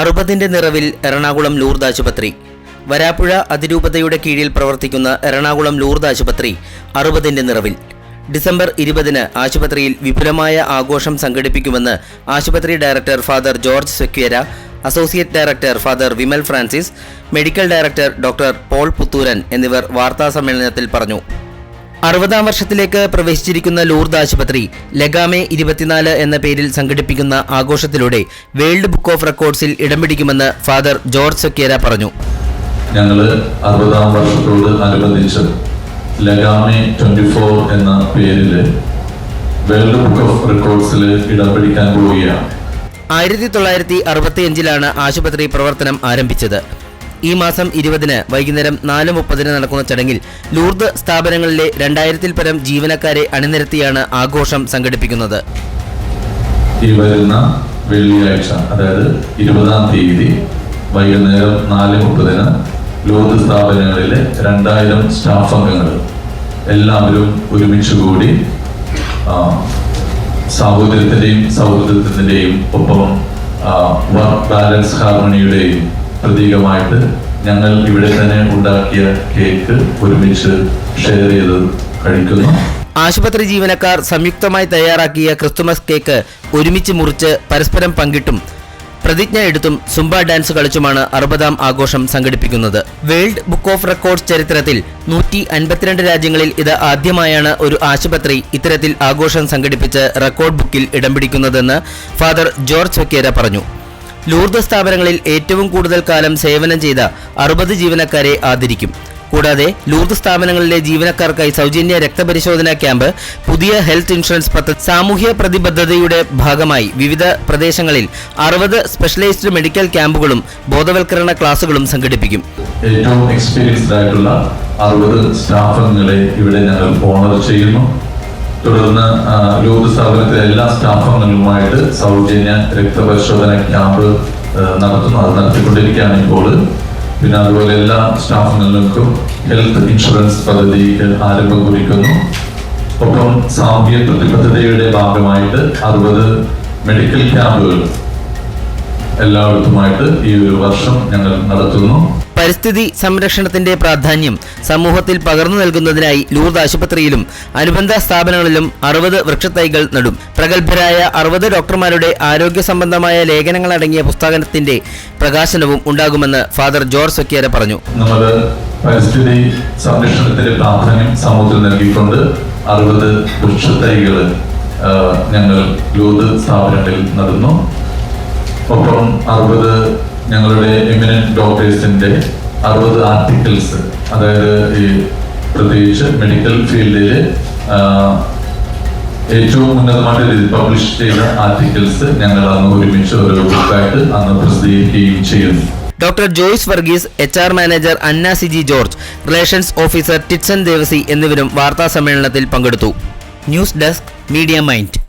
അറുപതിന്റെ നിറവിൽ എറണാകുളം ലൂർദ് ആശുപത്രി. വരാപ്പുഴ അതിരൂപതയുടെ കീഴിൽ പ്രവർത്തിക്കുന്ന എറണാകുളം ലൂർദ് ആശുപത്രി അറുപതിന്റെ നിറവിൽ. ഡിസംബർ 20-ന് ആശുപത്രിയിൽ വിപുലമായ ആഘോഷം സംഘടിപ്പിക്കുമെന്ന് ആശുപത്രി director father George Sequeira, associate director father Vimal Francis, medical director doctor Paul Puthooran എന്നിവർ വാർത്താസമ്മേളനത്തിൽ പറഞ്ഞു. 60-ാം വർഷത്തിലേക്ക് പ്രവേശിച്ചിരിക്കുന്ന ലൂർദ് ആശുപത്രി ലഗാമെ 24 എന്ന പേരിൽ സംഘടിപ്പിക്കുന്ന ആഘോഷത്തിലൂടെ വേൾഡ് ബുക്ക് ഓഫ് റെക്കോർഡ്സിൽ ഇടം പിടിക്കുമെന്ന് ഫാദർ ജോർജ് സെക്വേര പറഞ്ഞു. ഞങ്ങൾ 60-ാം വർഷത്തോട് അനുബന്ധിച്ച് ലഗാമെ 24 എന്ന പേരിൽ വേൾഡ് ബുക്ക് ഓഫ് റെക്കോർഡ്സിൽ ഇടം പിടിക്കാൻ പോവുകയാണ്. 1965-ലാണ് ആശുപത്രി പ്രവർത്തനം ആരംഭിച്ചത്. ഈ മാസം 20-ന് വൈകുന്നേരം 4:30 നടക്കുന്ന ചടങ്ങിൽ ലൂർദ് സ്ഥാപനങ്ങളിലെ 2000-ൽ പരം ജീവനക്കാരെ അണിനിരത്തിയാണ് ആഘോഷം സംഘടിപ്പിക്കുന്നത്. ഈ വരുന്ന വെള്ളിയാഴ്ച, അതായത് 20-ാം തീയതി വൈകുന്നേരം 4:30 ലൂർദ് സ്ഥാപനങ്ങളിലെ 2000 സ്റ്റാഫ് അംഗങ്ങൾ എല്ലാവരും ഒരുമിച്ച് കൂടി സാഹോദര്യത്തിന്റെയും സൗഹൃദത്തിന്റെയും ഒപ്പം വർക്ക് ബാലൻസ് ഹാർമണിയുടെയും പ്രതീകമായിട്ട് ഞങ്ങൾ ഇവിടെ തന്നെ ഉണ്ടാക്കിയ കേക്ക് ഒരുമിച്ച് ഷെയർ ചെയ്ത് കഴിക്കുന്നു. ആശുപത്രി ജീവനക്കാർ സംയുക്തമായി തയ്യാറാക്കിയ ക്രിസ്തുമസ് കേക്ക് ഒരുമിച്ച് മുറിച്ച് പരസ്പരം പങ്കിട്ടും പ്രതിജ്ഞ എടുത്തും സുംബ ഡാൻസ് കളിച്ചുമാണ് 60-ാം ആഘോഷം സംഘടിപ്പിക്കുന്നത്. വേൾഡ് ബുക്ക് ഓഫ് റെക്കോർഡ്സ് ചരിത്രത്തിൽ 152 രാജ്യങ്ങളിൽ ഇത് ആദ്യമായാണ് ഒരു ആശുപത്രി ഇത്തരത്തിൽ ആഘോഷം സംഘടിപ്പിച്ച് റെക്കോർഡ് ബുക്കിൽ ഇടം പിടിക്കുന്നതെന്ന് ഫാദർ ജോർജ് സെക്വേര പറഞ്ഞു. ലൂർദ് സ്ഥാപനങ്ങളിൽ ഏറ്റവും കൂടുതൽ കാലം സേവനം ചെയ്ത 60 ജീവനക്കാരെ ആദരിക്കും. കൂടാതെ ലൂർദ് സ്ഥാപനങ്ങളിലെ ജീവനക്കാർക്കായി സൗജന്യ രക്തപരിശോധനാ ക്യാമ്പ്, പുതിയ ഹെൽത്ത് ഇൻഷുറൻസ് പദ്ധതി, സാമൂഹ്യ പ്രതിബദ്ധതയുടെ ഭാഗമായി വിവിധ പ്രദേശങ്ങളിൽ 60 സ്പെഷ്യലൈസ്ഡ് മെഡിക്കൽ ക്യാമ്പുകളും ബോധവൽക്കരണ ക്ലാസുകളും സംഘടിപ്പിക്കും. ഏറ്റവും എക്സ്പീരിയൻസ്ഡ് ആയിട്ടുള്ള 60 സ്റ്റാഫ് അംഗങ്ങളെ ഇവിടെ ഞങ്ങൾ ഓണർ ചെയ്യുന്നു. തുടർന്ന് ലൂർദ് സ്ഥാപനത്തിലെ എല്ലാ സ്റ്റാഫ് അംഗങ്ങളുമായിട്ട് സൗജന്യ രക്തപരിശോധന ക്യാമ്പ് നടത്തുന്നു. അത് നടത്തിക്കൊണ്ടിരിക്കുകയാണ് ഇപ്പോൾ. പിന്നെ അതുപോലെ എല്ലാ സ്റ്റാഫ് അംഗങ്ങൾക്കും ഹെൽത്ത് ഇൻഷുറൻസ് പദ്ധതിക്ക് ആരംഭം കുറിക്കുന്നു. ഒപ്പം സാമൂഹ്യ പ്രതിബദ്ധതയുടെ ഭാഗമായിട്ട് 60 മെഡിക്കൽ ക്യാമ്പുകൾ എല്ലായിടത്തുമായിട്ട് ഈ ഒരു വർഷം ഞങ്ങൾ നടത്തുന്നു. പരിസ്ഥിതി സംരക്ഷണത്തിന്റെ പ്രാധാന്യം സമൂഹത്തിൽ പകർന്നു നൽകുന്നതിനായി ലൂർദ് ആശുപത്രിയിലും അനുബന്ധ സ്ഥാപനങ്ങളിലും 60 വൃക്ഷത്തൈകൾ നടും. പ്രഗത്ഭരായ 60 ഡോക്ടർമാരുടെ ആരോഗ്യ സംബന്ധമായ ലേഖനങ്ങളടങ്ങിയ പുസ്തകത്തിന്റെ പ്രകാശനവും ഉണ്ടാകുമെന്ന് ഫാദർ ജോർജ് സെക്വേര പറഞ്ഞു. നമ്മൾ പരിസ്ഥിതി സംരക്ഷണത്തിന്റെ പ്രാധാന്യം സമൂഹത്തിൽ നൽകിക്കൊണ്ട് 60 വൃക്ഷത്തൈകൾ ഞങ്ങൾ ലൂർദ് സ്ഥാപനങ്ങളിൽ നടുന്നു. ഒപ്പം 60 ഞങ്ങളുടെ എമിനന്റ് ഡോക്ടേഴ്സിന്റെ 60 ആർട്ടിക്കിൾസ്, അതായത് ഈ പ്രത്യേകിച്ച് മെഡിക്കൽ ഫീൽഡിൽ ഏറ്റവും ഉന്നതമായിട്ട് പബ്ലിഷ് ചെയ്ത ആർട്ടിക്കിൾസ് ഞങ്ങൾ അന്ന് ഒരുമിച്ച് ഒരു ബുക്കായിട്ട് അന്ന് പ്രസിദ്ധീകരിക്കുകയും ചെയ്യുന്നു. Doctor Joyce Varghese, HR manager Anna Siji George, relations officer Titson Devasi എന്നിവരും വാർത്താ സമ്മേളനത്തിൽ പങ്കെടുത്തു. News desk, media mind.